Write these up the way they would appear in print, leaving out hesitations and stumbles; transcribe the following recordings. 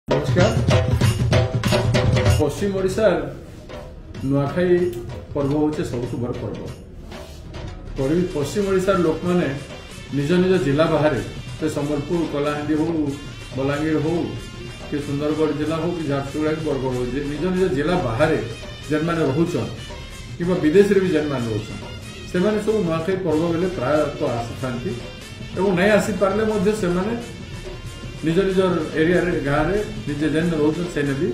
नमस्कार। पश्चिम ओडिशार नुआखाई पर्व हूँ सबुठ बड़ पर्व। पश्चिम ओडिशार लोक मैंने निज निज जिला बाहर से संबलपुर कलाहांडी हो बलांगीर हो कि सुंदरगढ़ जिला हो कि झारसुगुड़ा कि बरगढ़ हो निज निज जिला बाहर जेन मैंने रोचन कि विदेश भी जेन मैंने रोचन से सब नुआखाई पर्व बेले प्राय आसी था नहीं आसी पारे से निज निज एरिया गाँव में निजे जेन रोचन से भी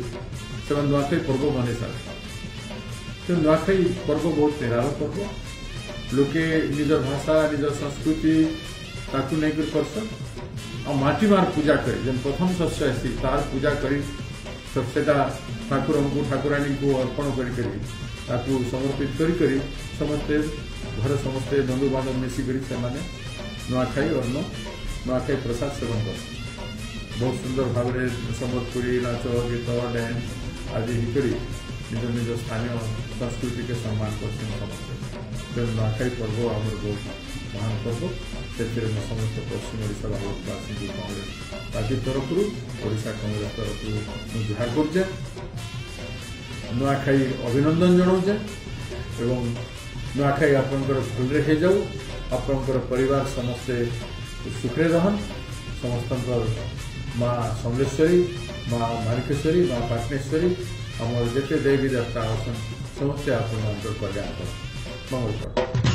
से नुआखाई पर्व मनाई सारे। नुआखाई पर्व बहुत निराला पर्व। लोके निज भाषा निज संस्कृति ताकू नहीं कर करसन आ माटी मार पूजा करे जेन प्रथम शस्य आसी तार पूजा करी सबसेटा ठाकुर को ठाकुराणी को अर्पण करी समर्पित करी समस्ते घर समस्ते बंधु बांधव मिसिक नुआखाई अन्न नुआखाई प्रसाद सेवन कर बहुत सुंदर भाव में संबलपुरी नाच गीत डांस आदि निज निज स्थानीय संस्कृति के सम्मान कर नुआखाई पर्व आम बहुत महान पर्व से समस्त पश्चिम ओडिशा भारतवासी कांग्रेस पार्टी तरफ ओडिशा कांग्रेस तरफ जुहार कर नुआखाई अभिनंदन जनाऊे एवं नुआखाई आपंकर भूल हो जाऊ आपंकर परिवार समस्ते सुखरे रहन समस्त माँ समलेश्वरी माँ माणिकेश्वरी माँ पाटनेश्वरी आम जिते देवी देवता आसन समस्ते आप कल्याण कर मंगल कर।